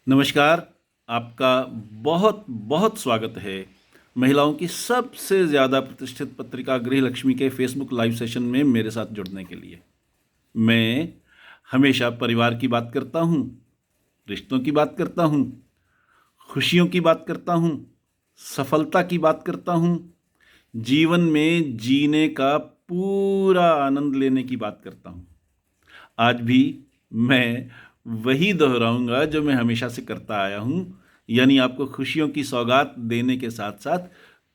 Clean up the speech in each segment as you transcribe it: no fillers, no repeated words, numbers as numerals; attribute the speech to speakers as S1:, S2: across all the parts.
S1: नमस्कार। आपका बहुत बहुत स्वागत है महिलाओं की सबसे ज़्यादा प्रतिष्ठित पत्रिका गृहलक्ष्मी के फेसबुक लाइव सेशन में मेरे साथ जुड़ने के लिए। मैं हमेशा परिवार की बात करता हूँ, रिश्तों की बात करता हूँ, खुशियों की बात करता हूँ, सफलता की बात करता हूँ, जीवन में जीने का पूरा आनंद लेने की बात करता हूँ। आज भी मैं वही दोहराऊंगा जो मैं हमेशा से करता आया हूँ, यानी आपको खुशियों की सौगात देने के साथ साथ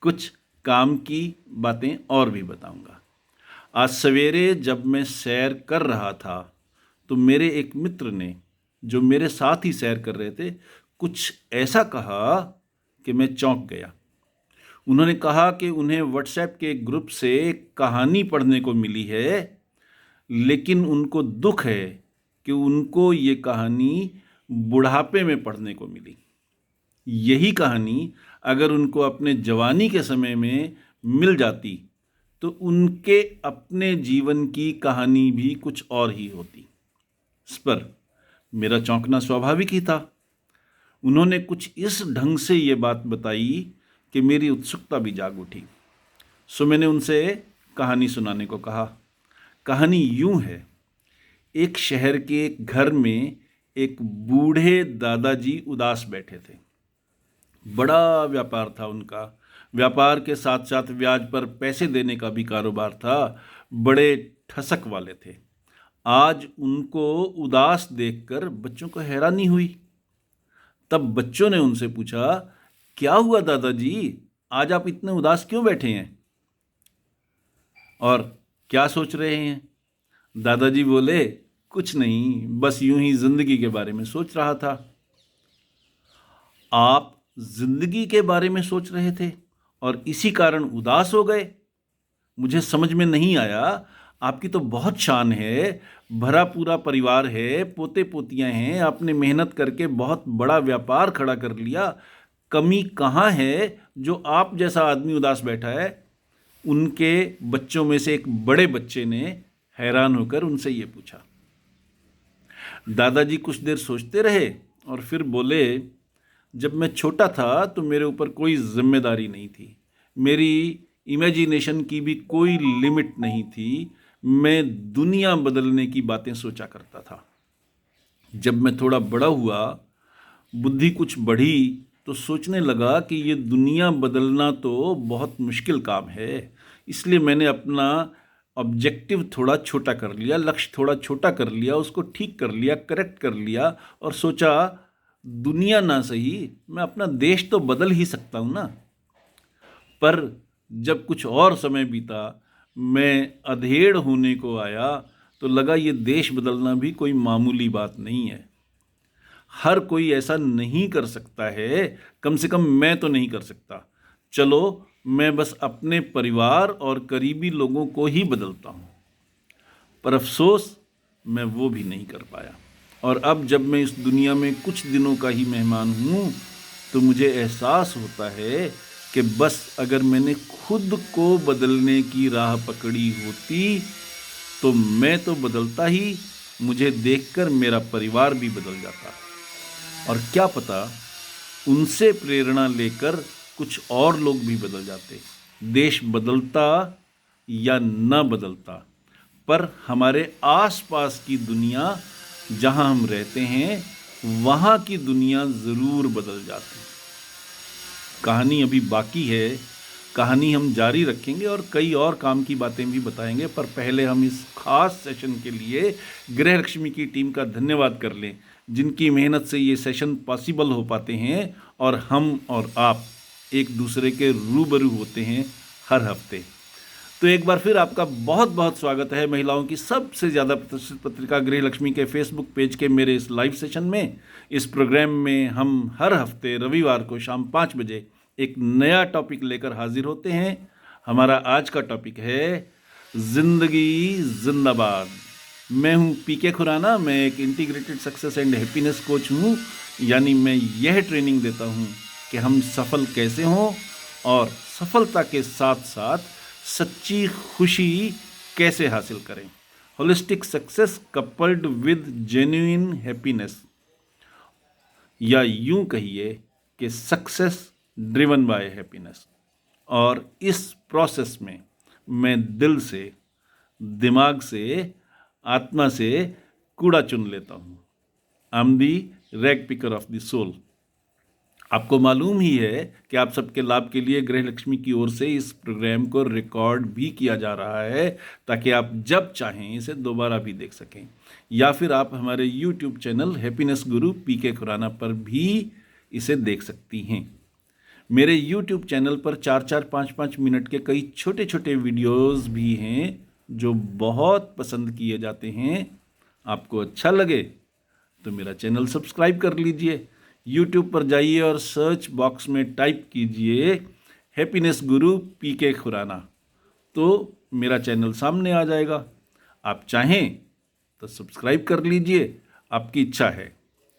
S1: कुछ काम की बातें और भी बताऊंगा। आज सवेरे जब मैं सैर कर रहा था तो मेरे एक मित्र ने, जो मेरे साथ ही सैर कर रहे थे, कुछ ऐसा कहा कि मैं चौंक गया। उन्होंने कहा कि उन्हें व्हाट्सएप के एक ग्रुप से एक कहानी पढ़ने को मिली है, लेकिन उनको दुख है कि उनको ये कहानी बुढ़ापे में पढ़ने को मिली। यही कहानी अगर उनको अपने जवानी के समय में मिल जाती तो उनके अपने जीवन की कहानी भी कुछ और ही होती। इस पर मेरा चौंकना स्वाभाविक ही था। उन्होंने कुछ इस ढंग से ये बात बताई कि मेरी उत्सुकता भी जाग उठी। सो मैंने उनसे कहानी सुनाने को कहा। कहानी यूं है, एक शहर के एक घर में एक बूढ़े दादाजी उदास बैठे थे। बड़ा व्यापार था उनका। व्यापार के साथ साथ ब्याज पर पैसे देने का भी कारोबार था। बड़े ठसक वाले थे। आज उनको उदास देखकर बच्चों को हैरानी हुई। तब बच्चों ने उनसे पूछा, क्या हुआ दादाजी, आज आप इतने उदास क्यों बैठे हैं और क्या सोच रहे हैं? दादाजी बोले, कुछ नहीं, बस यूं ही जिंदगी के बारे में सोच रहा था। आप जिंदगी के बारे में सोच रहे थे और इसी कारण उदास हो गए? मुझे समझ में नहीं आया। आपकी तो बहुत शान है, भरा पूरा परिवार है, पोते पोतियां हैं, आपने मेहनत करके बहुत बड़ा व्यापार खड़ा कर लिया। कमी कहाँ है जो आप जैसा आदमी उदास बैठा है? उनके बच्चों में से एक बड़े बच्चे ने हैरान होकर उनसे ये पूछा। दादाजी कुछ देर सोचते रहे और फिर बोले, जब मैं छोटा था तो मेरे ऊपर कोई जिम्मेदारी नहीं थी। मेरी इमेजिनेशन की भी कोई लिमिट नहीं थी। मैं दुनिया बदलने की बातें सोचा करता था। जब मैं थोड़ा बड़ा हुआ, बुद्धि कुछ बढ़ी, तो सोचने लगा कि ये दुनिया बदलना तो बहुत मुश्किल काम है। इसलिए मैंने अपना ऑब्जेक्टिव थोड़ा छोटा कर लिया, लक्ष्य थोड़ा छोटा कर लिया, उसको ठीक कर लिया, करेक्ट कर लिया और सोचा, दुनिया ना सही, मैं अपना देश तो बदल ही सकता हूँ ना। पर जब कुछ और समय बीता, मैं अधेड़ होने को आया, तो लगा ये देश बदलना भी कोई मामूली बात नहीं है। हर कोई ऐसा नहीं कर सकता है, कम से कम मैं तो नहीं कर सकता। चलो, मैं बस अपने परिवार और करीबी लोगों को ही बदलता हूँ। पर अफसोस, मैं वो भी नहीं कर पाया। और अब जब मैं इस दुनिया में कुछ दिनों का ही मेहमान हूँ, तो मुझे एहसास होता है कि बस अगर मैंने खुद को बदलने की राह पकड़ी होती तो मैं तो बदलता ही, मुझे देखकर मेरा परिवार भी बदल जाता। और क्या पता, उनसे प्रेरणा लेकर कुछ और लोग भी बदल जाते। देश बदलता या न बदलता, पर हमारे आसपास की दुनिया जहां हम रहते हैं, वहां की दुनिया ज़रूर बदल जाती। कहानी अभी बाकी है। कहानी हम जारी रखेंगे और कई और काम की बातें भी बताएंगे, पर पहले हम इस खास सेशन के लिए गृहलक्ष्मी की टीम का धन्यवाद कर लें, जिनकी मेहनत से ये सेशन पॉसिबल हो पाते हैं और हम और आप एक दूसरे के रूबरू होते हैं हर हफ्ते। तो एक बार फिर आपका बहुत बहुत स्वागत है महिलाओं की सबसे ज़्यादा प्रतिष्ठित पत्रिका गृहलक्ष्मी के फेसबुक पेज के मेरे इस लाइव सेशन में। इस प्रोग्राम में हम हर हफ्ते रविवार को शाम 5 बजे एक नया टॉपिक लेकर हाजिर होते हैं। हमारा आज का टॉपिक है जिंदगी जिंदाबाद। मैं हूं पीके खुराना। मैं एक integrated success and happiness coach हूं, यानी मैं यह ट्रेनिंग देता हूं कि हम सफल कैसे हों और सफलता के साथ साथ सच्ची खुशी कैसे हासिल करें। Holistic success coupled with genuine happiness. या यूं कहिए कि सक्सेस ड्रिवन बाय हैप्पीनेस। और इस प्रोसेस में मैं दिल से, दिमाग से, आत्मा से कूड़ा चुन लेता हूँ। I am the rag picker of the soul. आपको मालूम ही है कि आप सबके लाभ के लिए गृह लक्ष्मी की ओर से इस प्रोग्राम को रिकॉर्ड भी किया जा रहा है, ताकि आप जब चाहें इसे दोबारा भी देख सकें, या फिर आप हमारे यूट्यूब चैनल हैप्पीनेस गुरु पीके खुराना पर भी इसे देख सकती हैं। मेरे यूट्यूब चैनल पर 4-4, 5-5 मिनट के कई छोटे छोटे वीडियोस भी हैं जो बहुत पसंद किए जाते हैं। आपको अच्छा लगे तो मेरा चैनल सब्सक्राइब कर लीजिए। यूट्यूब पर जाइए और सर्च बॉक्स में टाइप कीजिए हैप्पीनेस गुरु पीके खुराना, तो मेरा चैनल सामने आ जाएगा। आप चाहें तो सब्सक्राइब कर लीजिए, आपकी इच्छा है।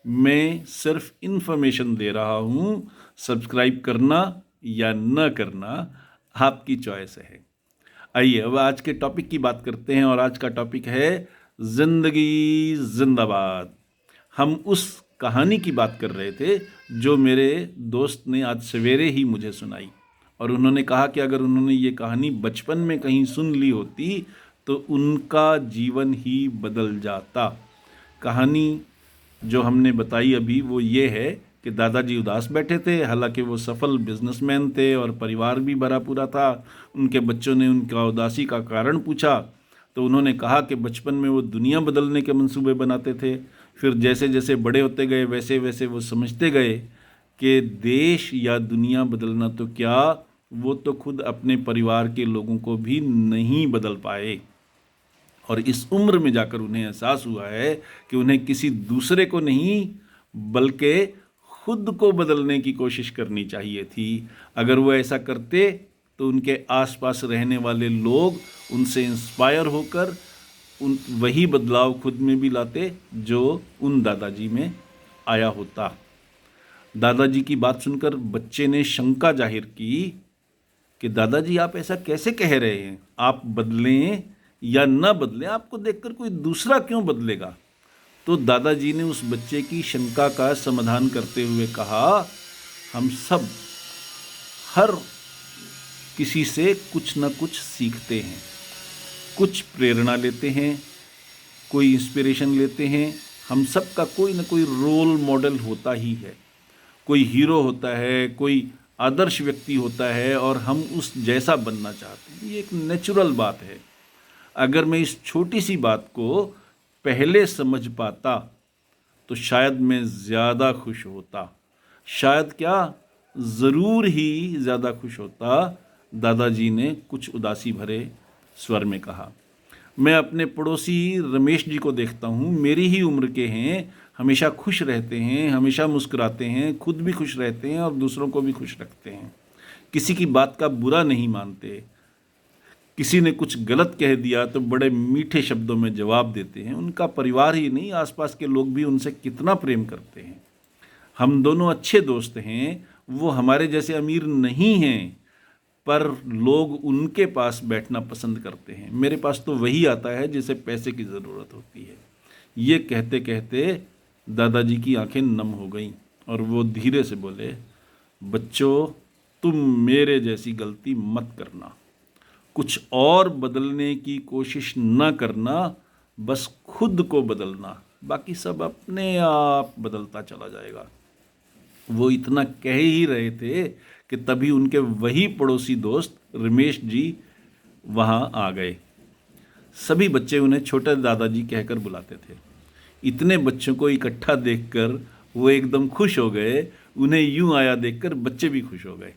S1: मैं सिर्फ इन्फॉर्मेशन दे रहा हूँ, सब्सक्राइब करना या न करना आपकी चॉइस है। आइए अब आज के टॉपिक की बात करते हैं, और आज का टॉपिक है जिंदगी जिंदाबाद। हम उस कहानी की बात कर रहे थे जो मेरे दोस्त ने आज सवेरे ही मुझे सुनाई, और उन्होंने कहा कि अगर उन्होंने ये कहानी बचपन में कहीं सुन ली होती तो उनका जीवन ही बदल जाता। कहानी जो हमने बताई अभी वो ये है कि दादाजी उदास बैठे थे। हालांकि वो सफल बिजनेसमैन थे और परिवार भी भरा पूरा था। उनके बच्चों ने उनका उदासी का कारण पूछा तो उन्होंने कहा कि बचपन में वो दुनिया बदलने के मंसूबे बनाते थे। फिर जैसे जैसे बड़े होते गए वैसे वैसे वो समझते गए कि देश या दुनिया बदलना तो क्या, वो तो खुद अपने परिवार के लोगों को भी नहीं बदल पाए। और इस उम्र में जाकर उन्हें एहसास हुआ है कि उन्हें किसी दूसरे को नहीं बल्कि खुद को बदलने की कोशिश करनी चाहिए थी। अगर वो ऐसा करते तो उनके आसपास रहने वाले लोग उनसे इंस्पायर होकर वही बदलाव खुद में भी लाते जो उन दादाजी में आया होता। दादाजी की बात सुनकर बच्चे ने शंका जाहिर की कि दादाजी आप ऐसा कैसे कह रहे हैं, आप बदलें या न बदलें, आपको देखकर कोई दूसरा क्यों बदलेगा। तो दादाजी ने उस बच्चे की शंका का समाधान करते हुए कहा, हम सब हर किसी से कुछ न कुछ सीखते हैं, कुछ प्रेरणा लेते हैं, कोई इंस्पिरेशन लेते हैं। हम सब का कोई न कोई रोल मॉडल होता ही है, कोई हीरो होता है, कोई आदर्श व्यक्ति होता है और हम उस जैसा बनना चाहते हैं। ये एक नेचुरल बात है। अगर मैं इस छोटी सी बात को पहले समझ पाता तो शायद मैं ज़्यादा खुश होता, शायद क्या, ज़रूर ही ज़्यादा खुश होता। दादाजी ने कुछ उदासी भरे स्वर में कहा। मैं अपने पड़ोसी रमेश जी को देखता हूँ, मेरी ही उम्र के हैं, हमेशा खुश रहते हैं, हमेशा मुस्कुराते हैं, खुद भी खुश रहते हैं और दूसरों को भी खुश रखते हैं, किसी की बात का बुरा नहीं मानते। किसी ने कुछ गलत कह दिया तो बड़े मीठे शब्दों में जवाब देते हैं। उनका परिवार ही नहीं, आसपास के लोग भी उनसे कितना प्रेम करते हैं। हम दोनों अच्छे दोस्त हैं, वो हमारे जैसे अमीर नहीं हैं, पर लोग उनके पास बैठना पसंद करते हैं। मेरे पास तो वही आता है जिसे पैसे की ज़रूरत होती है। ये कहते कहते दादाजी की आंखें नम हो गईं और वो धीरे से बोले, बच्चों तुम मेरे जैसी गलती मत करना, कुछ और बदलने की कोशिश न करना, बस खुद को बदलना, बाकी सब अपने आप बदलता चला जाएगा। वो इतना कह ही रहे थे कि तभी उनके वही पड़ोसी दोस्त रमेश जी वहाँ आ गए। सभी बच्चे उन्हें छोटे दादाजी कहकर बुलाते थे। इतने बच्चों को इकट्ठा देखकर वो एकदम खुश हो गए। उन्हें यूं आया देखकर बच्चे भी खुश हो गए।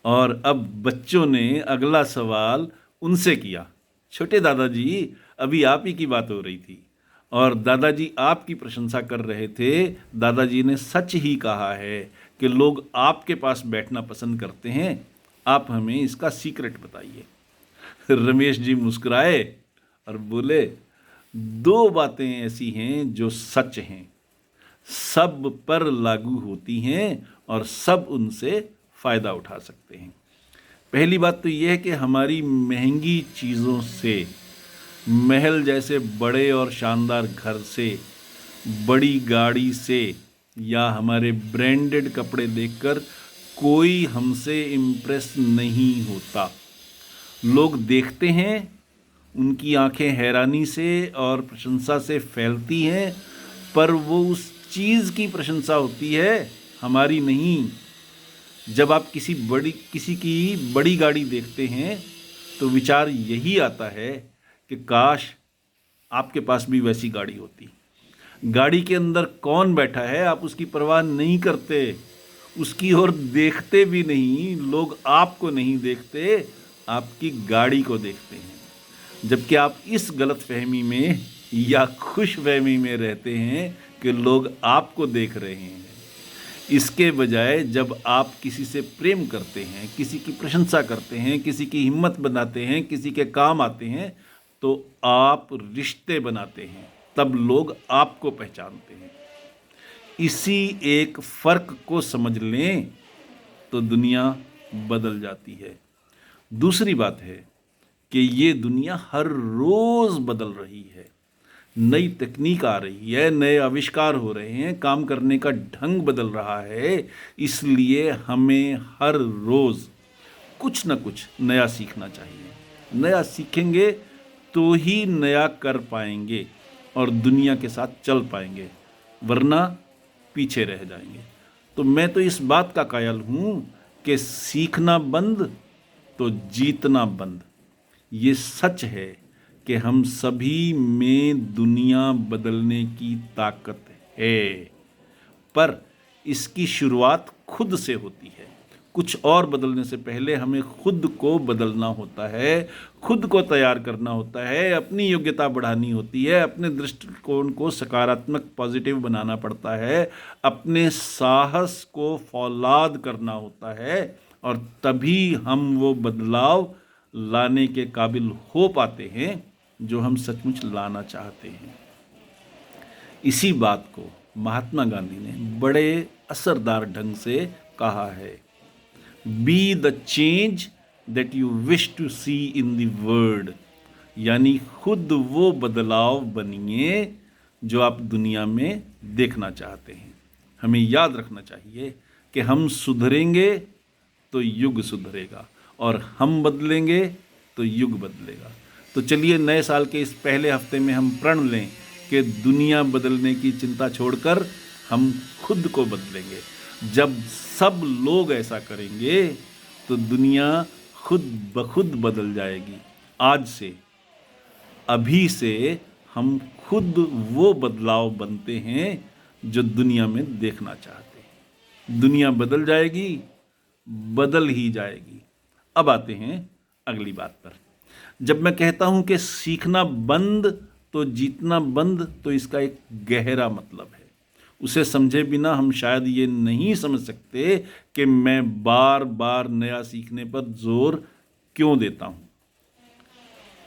S1: और अब बच्चों ने अगला सवाल उनसे किया, छोटे दादाजी अभी आप ही की बात हो रही थी और दादाजी आपकी प्रशंसा कर रहे थे। दादाजी ने सच ही कहा है कि लोग आपके पास बैठना पसंद करते हैं, आप हमें इसका सीक्रेट बताइए। रमेश जी मुस्कुराए और बोले, दो बातें ऐसी हैं जो सच हैं, सब पर लागू होती हैं और सब उनसे फ़ायदा उठा सकते हैं। पहली बात तो यह है कि हमारी महंगी चीज़ों से, महल जैसे बड़े और शानदार घर से, बड़ी गाड़ी से या हमारे ब्रांडेड कपड़े देखकर कोई हमसे इम्प्रेस नहीं होता। लोग देखते हैं, उनकी आंखें हैरानी से और प्रशंसा से फैलती हैं, पर वो उस चीज़ की प्रशंसा होती है, हमारी नहीं। जब आप किसी की बड़ी गाड़ी देखते हैं तो विचार यही आता है कि काश आपके पास भी वैसी गाड़ी होती। गाड़ी के अंदर कौन बैठा है आप उसकी परवाह नहीं करते, उसकी ओर देखते भी नहीं। लोग आपको नहीं देखते, आपकी गाड़ी को देखते हैं। जबकि आप इस गलतफहमी में या खुशफहमी में रहते हैं कि लोग आपको देख रहे हैं। इसके बजाय जब आप किसी से प्रेम करते हैं, किसी की प्रशंसा करते हैं, किसी की हिम्मत बनाते हैं, किसी के काम आते हैं, तो आप रिश्ते बनाते हैं, तब लोग आपको पहचानते हैं। इसी एक फ़र्क को समझ लें तो दुनिया बदल जाती है। दूसरी बात है कि ये दुनिया हर रोज़ बदल रही है। नई तकनीक आ रही है, नए आविष्कार हो रहे हैं, काम करने का ढंग बदल रहा है। इसलिए हमें हर रोज़ कुछ ना कुछ नया सीखना चाहिए। नया सीखेंगे तो ही नया कर पाएंगे और दुनिया के साथ चल पाएंगे, वरना पीछे रह जाएंगे। तो मैं तो इस बात का कायल हूँ कि सीखना बंद तो जीतना बंद। ये सच है कि हम सभी में दुनिया बदलने की ताकत है, पर इसकी शुरुआत खुद से होती है। कुछ और बदलने से पहले हमें खुद को बदलना होता है, खुद को तैयार करना होता है, अपनी योग्यता बढ़ानी होती है, अपने दृष्टिकोण को सकारात्मक पॉजिटिव बनाना पड़ता है, अपने साहस को फौलाद करना होता है, और तभी हम वो बदलाव लाने के काबिल हो पाते हैं जो हम सचमुच लाना चाहते हैं। इसी बात को महात्मा गांधी ने बड़े असरदार ढंग से कहा है, be the change that you wish to see in the world. यानी खुद वो बदलाव बनिए जो आप दुनिया में देखना चाहते हैं। हमें याद रखना चाहिए कि हम सुधरेंगे तो युग सुधरेगा, और हम बदलेंगे तो युग बदलेगा। तो चलिए नए साल के इस पहले हफ्ते में हम प्रण लें कि दुनिया बदलने की चिंता छोड़कर हम खुद को बदलेंगे। जब सब लोग ऐसा करेंगे तो दुनिया खुद ब खुद बदल जाएगी। आज से, अभी से हम खुद वो बदलाव बनते हैं जो दुनिया में देखना चाहते हैं। दुनिया बदल जाएगी, बदल ही जाएगी। अब आते हैं अगली बात पर। जब मैं कहता हूं कि सीखना बंद तो जीतना बंद, तो इसका एक गहरा मतलब है। उसे समझे बिना हम शायद ये नहीं समझ सकते कि मैं बार बार नया सीखने पर जोर क्यों देता हूं।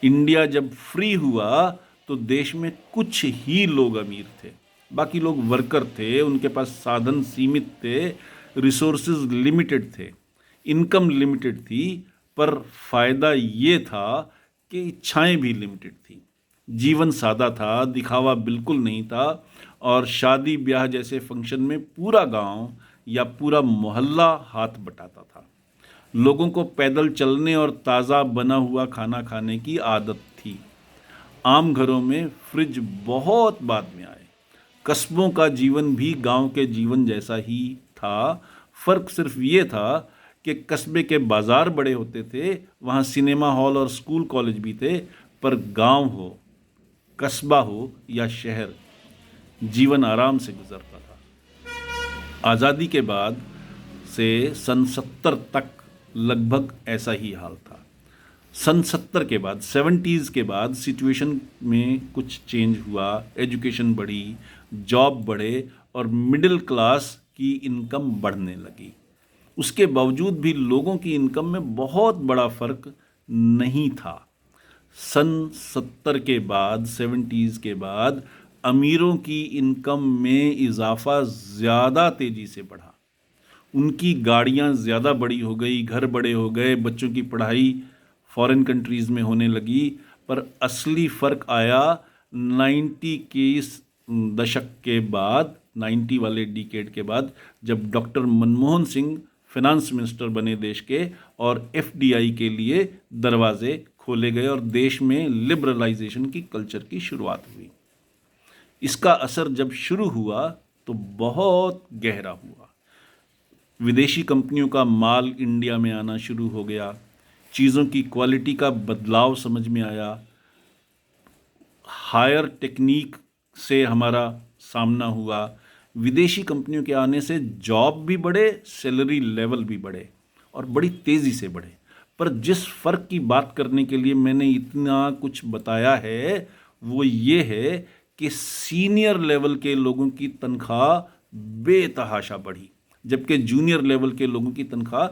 S1: इंडिया जब फ्री हुआ तो देश में कुछ ही लोग अमीर थे, बाकी लोग वर्कर थे, उनके पास साधन सीमित थे, रिसोर्सेज लिमिटेड थे, इनकम लिमिटेड थी, पर फायदा ये था कि इच्छाएं भी लिमिटेड थी। जीवन सादा था, दिखावा बिल्कुल नहीं था, और शादी ब्याह जैसे फंक्शन में पूरा गांव या पूरा मोहल्ला हाथ बटाता था। लोगों को पैदल चलने और ताज़ा बना हुआ खाना खाने की आदत थी। आम घरों में फ्रिज बहुत बाद में आए। कस्बों का जीवन भी गांव के जीवन जैसा ही था। फ़र्क सिर्फ ये था कि कस्बे के बाज़ार बड़े होते थे, वहाँ सिनेमा हॉल और स्कूल कॉलेज भी थे, पर गांव हो, कस्बा हो या शहर, जीवन आराम से गुजरता था। आज़ादी के बाद से सन 70 तक लगभग ऐसा ही हाल था। सन 70 के बाद, 70s के बाद सिचुएशन में कुछ चेंज हुआ, एजुकेशन बढ़ी, जॉब बढ़े और मिडिल क्लास की इनकम बढ़ने लगी। उसके बावजूद भी लोगों की इनकम में बहुत बड़ा फ़र्क नहीं था। सन 70 के बाद, 70s के बाद अमीरों की इनकम में इजाफा ज़्यादा तेज़ी से बढ़ा। उनकी गाड़ियाँ ज़्यादा बड़ी हो गई, घर बड़े हो गए, बच्चों की पढ़ाई फॉरेन कंट्रीज़ में होने लगी। पर असली फ़र्क आया दशक के बाद, 90 वाले डिकेड के बाद, जब doctor Manmohan Singh finance minister बने देश के और एफडीआई के लिए दरवाजे खोले गए और देश में लिबरलाइजेशन की कल्चर की शुरुआत हुई। इसका असर जब शुरू हुआ तो बहुत गहरा हुआ। विदेशी कंपनियों का माल इंडिया में आना शुरू हो गया, चीज़ों की क्वालिटी का बदलाव समझ में आया, हायर टेक्निक से हमारा सामना हुआ। विदेशी कंपनियों के आने से जॉब भी बढ़े, सैलरी लेवल भी बढ़े और बड़ी तेज़ी से बढ़े। पर जिस फ़र्क की बात करने के लिए मैंने इतना कुछ बताया है वो ये है कि सीनियर लेवल के लोगों की तनख्वाह बेतहाशा बढ़ी, जबकि जूनियर लेवल के लोगों की तनख्वाह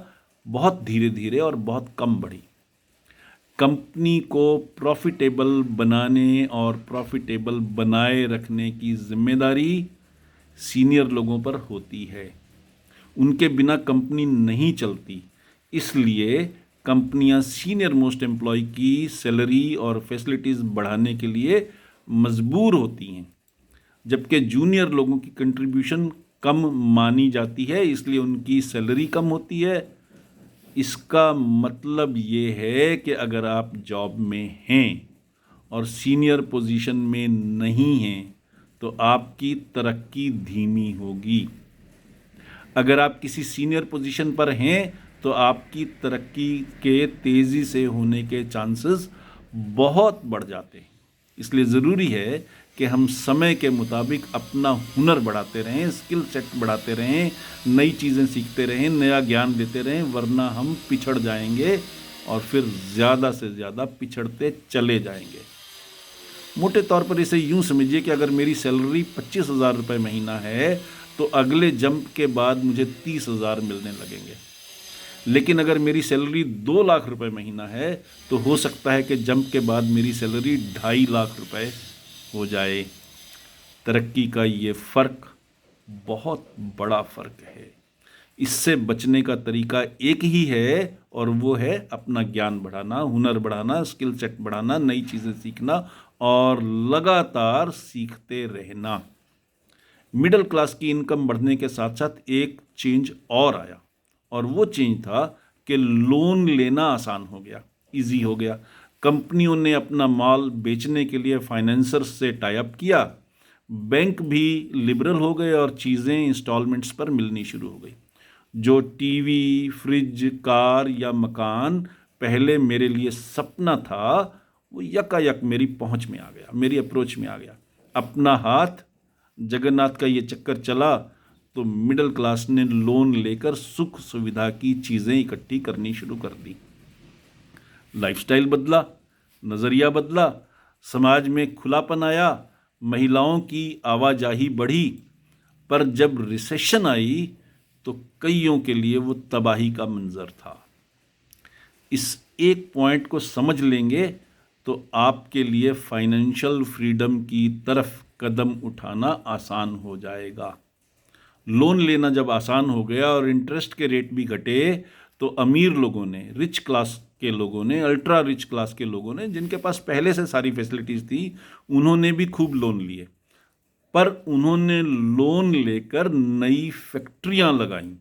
S1: बहुत धीरे धीरे और बहुत कम बढ़ी। कंपनी को प्रॉफिटेबल बनाने और प्रॉफिटेबल बनाए रखने की जिम्मेदारी सीनियर लोगों पर होती है। उनके बिना कंपनी नहीं चलती, इसलिए कंपनियां सीनियर मोस्ट एम्प्लॉय की सैलरी और फैसिलिटीज़ बढ़ाने के लिए मजबूर होती हैं, जबकि जूनियर लोगों की कंट्रीब्यूशन कम मानी जाती है, इसलिए उनकी सैलरी कम होती है। इसका मतलब ये है कि अगर आप जॉब में हैं और सीनियर पोजीशन में नहीं हैं तो आपकी तरक्की धीमी होगी। अगर आप किसी सीनियर पोजीशन पर हैं तो आपकी तरक्की के तेज़ी से होने के चांसेस बहुत बढ़ जाते हैं। इसलिए ज़रूरी है कि हम समय के मुताबिक अपना हुनर बढ़ाते रहें, स्किल सेट बढ़ाते रहें, नई चीज़ें सीखते रहें, नया ज्ञान देते रहें, वरना हम पिछड़ जाएंगे और फिर ज़्यादा से ज़्यादा पिछड़ते चले जाएंगे। मोटे तौर पर इसे यूँ समझिए कि अगर मेरी सैलरी 25,000 रुपये महीना है तो अगले जंप के बाद मुझे 30,000 मिलने लगेंगे। लेकिन अगर मेरी सैलरी 2 लाख रुपए महीना है तो हो सकता है कि जंप के बाद मेरी सैलरी 2.5 लाख रुपए हो जाए। तरक्की का ये फ़र्क बहुत बड़ा फ़र्क है। इससे बचने का तरीका एक ही है और वो है अपना ज्ञान बढ़ाना, हुनर बढ़ाना, स्किल सेट बढ़ाना, नई चीज़ें सीखना और लगातार सीखते रहना। मिडिल क्लास की इनकम बढ़ने के साथ साथ एक चेंज और आया और वो चेंज था कि लोन लेना आसान हो गया, इजी हो गया। कंपनियों ने अपना माल बेचने के लिए फाइनेंसर्स से टाई अप किया, बैंक भी लिबरल हो गए और चीज़ें इंस्टॉलमेंट्स पर मिलनी शुरू हो गई। जो टीवी, फ्रिज, कार या मकान पहले मेरे लिए सपना था वो यकायक मेरी पहुंच में आ गया, मेरी अप्रोच में आ गया। अपना हाथ जगन्नाथ का ये चक्कर चला तो मिडिल क्लास ने लोन लेकर सुख सुविधा की चीज़ें इकट्ठी करनी शुरू कर दी। लाइफस्टाइल बदला, नज़रिया बदला, समाज में खुलापन आया, महिलाओं की आवाजाही बढ़ी। पर जब रिसेशन आई तो कईयों के लिए वो तबाही का मंजर था। इस एक पॉइंट को समझ लेंगे तो आपके लिए फाइनेंशियल फ्रीडम की तरफ कदम उठाना आसान हो जाएगा। लोन लेना जब आसान हो गया और इंटरेस्ट के रेट भी घटे तो अमीर लोगों ने, रिच क्लास के लोगों ने, अल्ट्रा रिच क्लास के लोगों ने, जिनके पास पहले से सारी फैसिलिटीज़ थी, उन्होंने भी खूब लोन लिए। पर उन्होंने लोन लेकर नई फैक्ट्रियां लगाईं,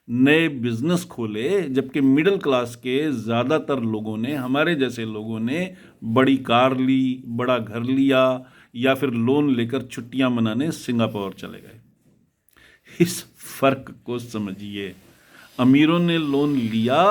S1: नए बिजनेस खोले, जबकि मिडिल क्लास के ज़्यादातर लोगों ने, हमारे जैसे लोगों ने बड़ी कार ली, बड़ा घर लिया या फिर लोन लेकर छुट्टियां मनाने सिंगापुर चले गए। इस फर्क को समझिए। अमीरों ने लोन लिया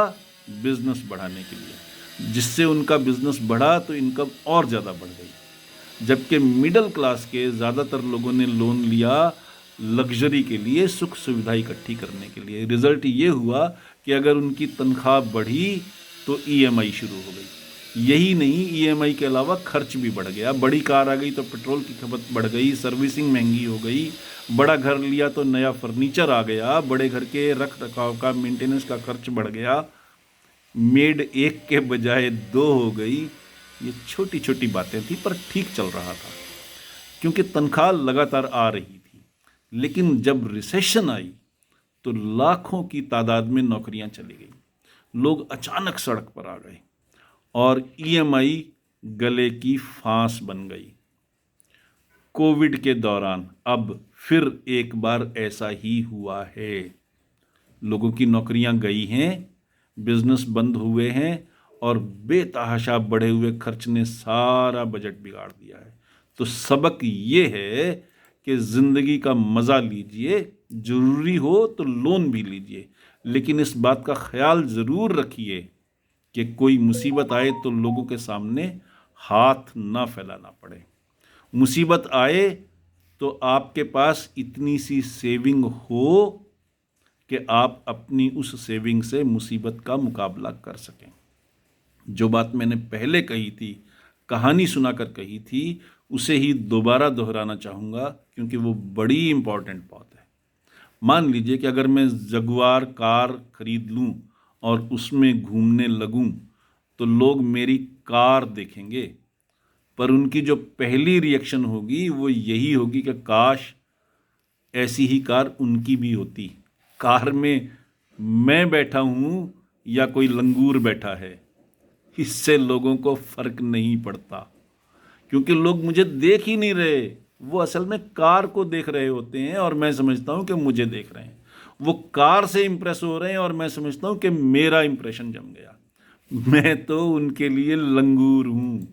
S1: बिजनेस बढ़ाने के लिए, जिससे उनका बिजनेस बढ़ा तो इनकम और ज़्यादा बढ़ गई, जबकि मिडिल क्लास के ज़्यादातर लोगों ने लोन लिया लग्जरी के लिए, सुख सुविधा इकट्ठी करने के लिए। रिजल्ट ये हुआ कि अगर उनकी तनख्वाह बढ़ी तो ईएमआई शुरू हो गई। यही नहीं, ईएमआई के अलावा खर्च भी बढ़ गया। बड़ी कार आ गई तो पेट्रोल की खपत बढ़ गई, सर्विसिंग महंगी हो गई। बड़ा घर लिया तो नया फर्नीचर आ गया, बड़े घर के रख रखाव का, मेंटेनेंस का खर्च बढ़ गया। मेड एक के बजाय 2 हो गई। ये छोटी छोटी बातें थी पर ठीक चल रहा था क्योंकि तनख्वाह लगातार आ रही थी। लेकिन जब रिसेशन आई तो लाखों की तादाद में नौकरियां चली गई, लोग अचानक सड़क पर आ गए और ईएमआई गले की फांस बन गई। कोविड के दौरान अब फिर एक बार ऐसा ही हुआ है। लोगों की नौकरियां गई हैं, बिजनेस बंद हुए हैं और बेतहाशा बढ़े हुए खर्च ने सारा बजट बिगाड़ दिया है। तो सबक ये है कि ज़िंदगी का मज़ा लीजिए, ज़रूरी हो तो लोन भी लीजिए, लेकिन इस बात का ख्याल ज़रूर रखिए कि कोई मुसीबत आए तो लोगों के सामने हाथ ना फैलाना पड़े। मुसीबत आए तो आपके पास इतनी सी सेविंग हो कि आप अपनी उस सेविंग से मुसीबत का मुकाबला कर सकें। जो बात मैंने पहले कही थी, कहानी सुनाकर कही थी, उसे ही दोबारा दोहराना चाहूँगा क्योंकि वो बड़ी इम्पॉर्टेंट बात है। मान लीजिए कि अगर मैं जगुआर कार खरीद लूँ और उसमें घूमने लगूँ तो लोग मेरी कार देखेंगे, पर उनकी जो पहली रिएक्शन होगी वो यही होगी कि काश ऐसी ही कार उनकी भी होती। कार में मैं बैठा हूँ या कोई लंगूर बैठा है, इससे लोगों को फर्क नहीं पड़ता, क्योंकि लोग मुझे देख ही नहीं रहे। वो असल में कार को देख रहे होते हैं और मैं समझता हूँ कि मुझे देख रहे हैं। वो कार से इंप्रेस हो रहे हैं और मैं समझता हूँ कि मेरा इंप्रेशन जम गया। मैं तो उनके लिए लंगूर हूँ,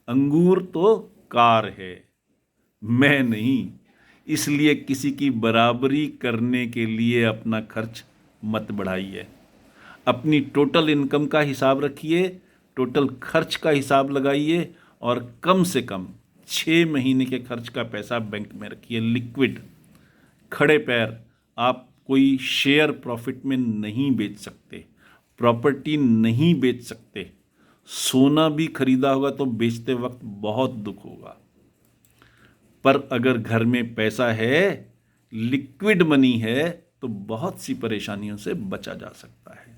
S1: अंगूर तो कार है, मैं नहीं। इसलिए किसी की बराबरी करने के लिए अपना खर्च मत बढ़ाइए। अपनी टोटल इनकम का हिसाब रखिए, टोटल खर्च का हिसाब लगाइए और कम से कम 6 महीने के खर्च का पैसा बैंक में रखिए, लिक्विड, खड़े पैर। आप कोई शेयर प्रॉफिट में नहीं बेच सकते, प्रॉपर्टी नहीं बेच सकते। सोना भी खरीदा होगा तो बेचते वक्त बहुत दुख होगा, पर अगर घर में पैसा है, लिक्विड मनी है, तो बहुत सी परेशानियों से बचा जा सकता है।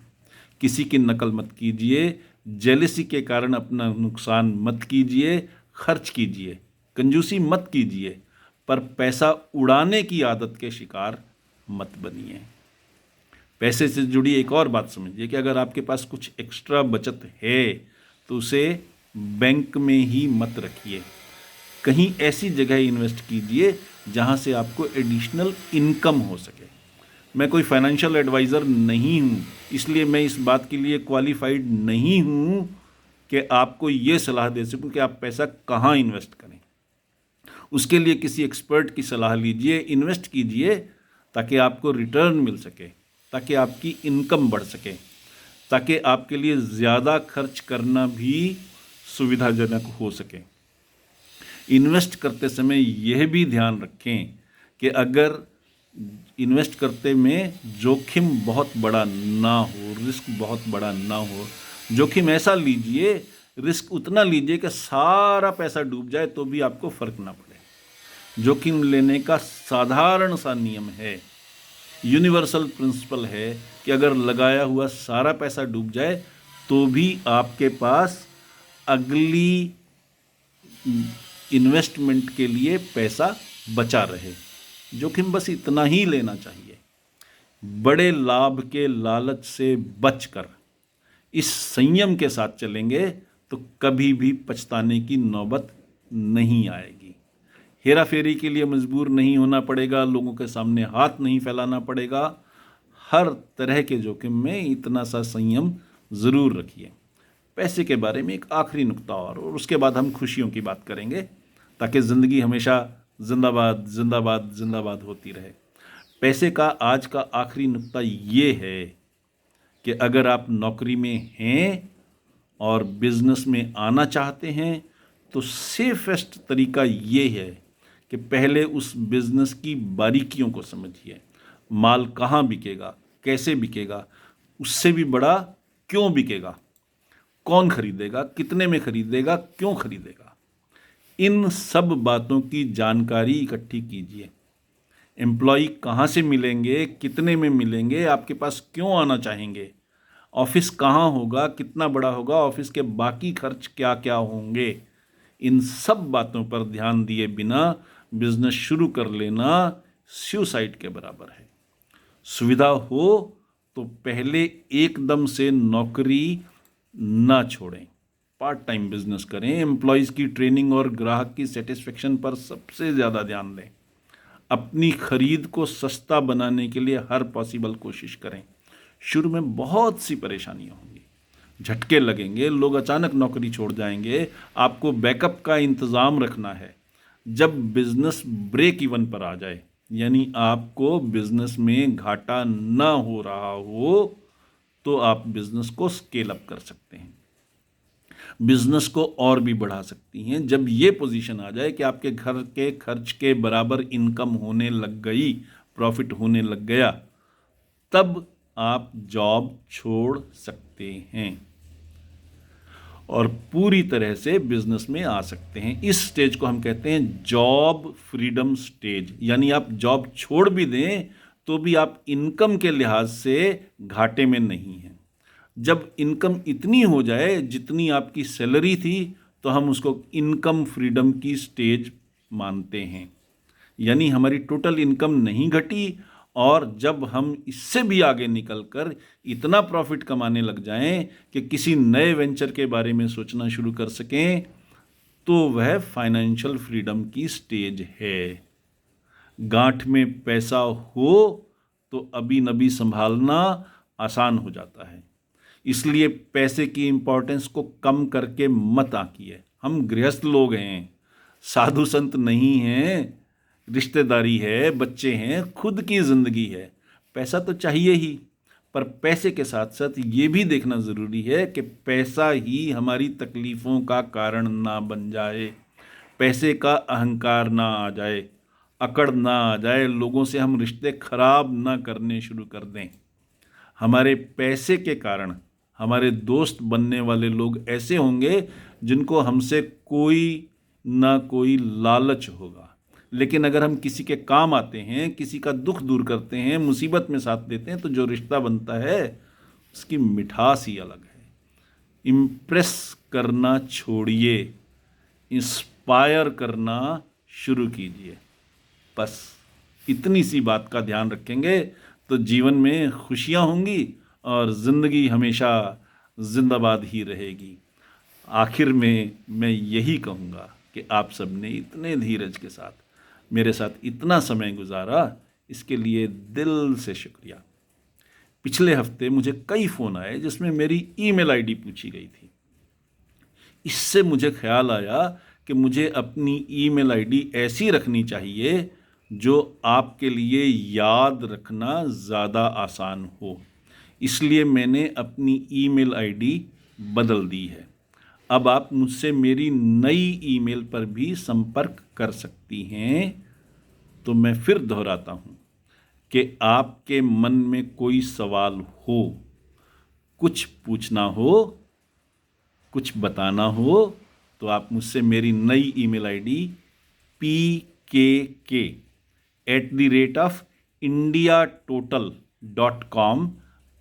S1: किसी की नकल मत कीजिए, जेलसी के कारण अपना नुकसान मत कीजिए, खर्च कीजिए, कंजूसी मत कीजिए, पर पैसा उड़ाने की आदत के शिकार मत बनिए। पैसे से जुड़ी एक और बात समझिए कि अगर आपके पास कुछ एक्स्ट्रा बचत है तो उसे बैंक में ही मत रखिए, कहीं ऐसी जगह इन्वेस्ट कीजिए जहां से आपको एडिशनल इनकम हो सके। मैं कोई फाइनेंशियल एडवाइज़र नहीं हूं, इसलिए मैं इस बात के लिए क्वालिफाइड नहीं हूं कि आपको ये सलाह दे सकूं कि आप पैसा कहां इन्वेस्ट करें। उसके लिए किसी एक्सपर्ट की सलाह लीजिए, इन्वेस्ट कीजिए ताकि आपको रिटर्न मिल सके, ताकि आपकी इनकम बढ़ सके, ताकि आपके लिए ज़्यादा खर्च करना भी सुविधाजनक हो सके। इन्वेस्ट करते समय यह भी ध्यान रखें कि अगर इन्वेस्ट करते में जोखिम बहुत बड़ा ना हो, रिस्क बहुत बड़ा ना हो। जोखिम ऐसा लीजिए, रिस्क उतना लीजिए कि सारा पैसा डूब जाए तो भी आपको फर्क ना पड़े। जोखिम लेने का साधारण सा नियम है, यूनिवर्सल प्रिंसिपल है कि अगर लगाया हुआ सारा पैसा डूब जाए तो भी आपके पास अगली इन्वेस्टमेंट के लिए पैसा बचा रहे। जोखिम बस इतना ही लेना चाहिए। बड़े लाभ के लालच से बचकर इस संयम के साथ चलेंगे तो कभी भी पछताने की नौबत नहीं आएगी। हेरा फेरी के लिए मजबूर नहीं होना पड़ेगा, लोगों के सामने हाथ नहीं फैलाना पड़ेगा। हर तरह के जोखिम में इतना सा संयम ज़रूर रखिए। पैसे के बारे में एक आखिरी नुक्ता और उसके बाद हम खुशियों की बात करेंगे, ताकि ज़िंदगी हमेशा जिंदाबाद जिंदाबाद जिंदाबाद होती रहे। पैसे का आज का आखिरी नुक्ता ये है कि अगर आप नौकरी में हैं और बिजनेस में आना चाहते हैं तो सेफेस्ट तरीका ये है कि पहले उस बिजनेस की बारीकियों को समझिए। माल कहाँ बिकेगा, कैसे बिकेगा, उससे भी बड़ा क्यों बिकेगा, कौन खरीदेगा, कितने में खरीदेगा, क्यों खरीदेगा। इन सब बातों की जानकारी इकट्ठी कीजिए। एम्प्लॉय कहाँ से मिलेंगे, कितने में मिलेंगे, आपके पास क्यों आना चाहेंगे, ऑफिस कहाँ होगा, कितना बड़ा होगा, ऑफिस के बाकी खर्च क्या क्या होंगे। इन सब बातों पर ध्यान दिए बिना बिजनेस शुरू कर लेना सुसाइड के बराबर है। सुविधा हो तो पहले एकदम से नौकरी ना छोड़ें, पार्ट टाइम बिजनेस करें, एम्प्लॉयज़ की ट्रेनिंग और ग्राहक की सेटिस्फेक्शन पर सबसे ज़्यादा ध्यान दें, अपनी खरीद को सस्ता बनाने के लिए हर पॉसिबल कोशिश करें। शुरू में बहुत सी परेशानियां होंगी, झटके लगेंगे, लोग अचानक नौकरी छोड़ जाएंगे, आपको बैकअप का इंतज़ाम रखना है। जब बिजनेस ब्रेक इवन पर आ जाए, यानी आपको बिजनेस में घाटा ना हो रहा हो, तो आप बिजनेस को स्केल अप कर सकते हैं, बिजनेस को और भी बढ़ा सकती हैं। जब ये पोजीशन आ जाए कि आपके घर के खर्च के बराबर इनकम होने लग गई, प्रॉफिट होने लग गया, तब आप जॉब छोड़ सकते हैं और पूरी तरह से बिजनेस में आ सकते हैं। इस स्टेज को हम कहते हैं जॉब फ्रीडम स्टेज, यानी आप जॉब छोड़ भी दें तो भी आप इनकम के लिहाज से घाटे में नहीं हैं। जब इनकम इतनी हो जाए जितनी आपकी सैलरी थी, तो हम उसको इनकम फ्रीडम की स्टेज मानते हैं, यानी हमारी टोटल इनकम नहीं घटी, और जब हम इससे भी आगे निकलकर इतना प्रॉफिट कमाने लग जाएं कि किसी नए वेंचर के बारे में सोचना शुरू कर सकें, तो वह फाइनेंशियल फ्रीडम की स्टेज है। गांठ में पैसा हो तो अभी नबी संभालना आसान हो जाता है, इसलिए पैसे की इंपॉर्टेंस को कम करके मत आंकिए। हम गृहस्थ लोग हैं, साधु संत नहीं हैं, रिश्तेदारी है, बच्चे हैं, खुद की ज़िंदगी है। पैसा तो चाहिए ही, पर पैसे के साथ साथ ये भी देखना ज़रूरी है कि पैसा ही हमारी तकलीफ़ों का कारण ना बन जाए, पैसे का अहंकार ना आ जाए, अकड़ ना आ जाए, लोगों से हम रिश्ते खराब ना करने शुरू कर दें। हमारे पैसे के कारण हमारे दोस्त बनने वाले लोग ऐसे होंगे जिनको हमसे कोई ना कोई लालच होगा, लेकिन अगर हम किसी के काम आते हैं, किसी का दुख दूर करते हैं, मुसीबत में साथ देते हैं, तो जो रिश्ता बनता है उसकी मिठास ही अलग है। इम्प्रेस करना छोड़िए, इंस्पायर करना शुरू कीजिए। बस इतनी सी बात का ध्यान रखेंगे तो जीवन में खुशियां होंगी और ज़िंदगी हमेशा जिंदाबाद ही रहेगी। आखिर में मैं यही कहूँगा कि आप सब ने इतने धीरज के साथ मेरे साथ इतना समय गुजारा, इसके लिए दिल से शुक्रिया। पिछले हफ्ते मुझे कई फ़ोन आए जिसमें मेरी ईमेल आईडी पूछी गई थी। इससे मुझे ख्याल आया कि मुझे अपनी ईमेल आईडी ऐसी रखनी चाहिए जो आपके लिए याद रखना ज़्यादा आसान हो, इसलिए मैंने अपनी ईमेल आईडी बदल दी है। अब आप मुझसे मेरी नई ईमेल पर भी संपर्क कर सकती हैं। तो मैं फिर दोहराता हूँ कि आपके मन में कोई सवाल हो, कुछ पूछना हो, कुछ बताना हो, तो आप मुझसे मेरी नई ईमेल आईडी pkk@indiatotal.com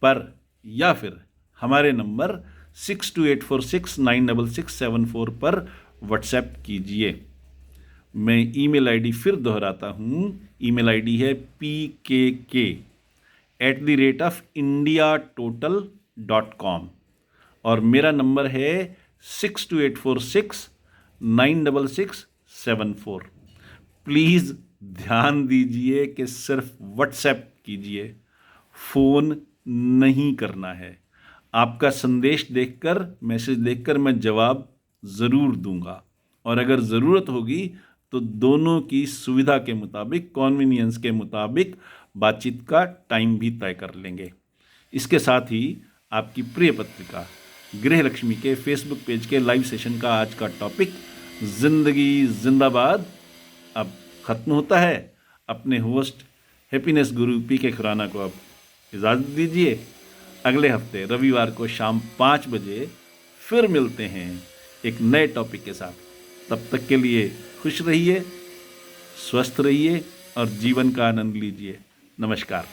S1: पर या फिर हमारे नंबर 6284696674 पर व्हाट्सएप कीजिए। मैं ईमेल आईडी फिर दोहराता हूँ, ईमेल आईडी है pkk@indiatotal.com और मेरा नंबर है 6284696674। प्लीज़ ध्यान दीजिए कि सिर्फ व्हाट्सएप कीजिए, फ़ोन नहीं करना है। आपका संदेश देखकर, मैसेज देखकर मैं जवाब ज़रूर दूंगा, और अगर ज़रूरत होगी तो दोनों की सुविधा के मुताबिक, कॉन्वीनियंस के मुताबिक बातचीत का टाइम भी तय कर लेंगे। इसके साथ ही आपकी प्रिय पत्रिका गृहलक्ष्मी के फेसबुक पेज के लाइव सेशन का आज का टॉपिक ज़िंदगी जिंदाबाद अब ख़त्म होता है। अपने होस्ट हैप्पीनेस गुरु PK खुराना को अब इजाज़त दीजिए। अगले हफ्ते रविवार को शाम 5 बजे फिर मिलते हैं एक नए टॉपिक के साथ। तब तक के लिए खुश रहिए, स्वस्थ रहिए और जीवन का आनंद लीजिए। नमस्कार।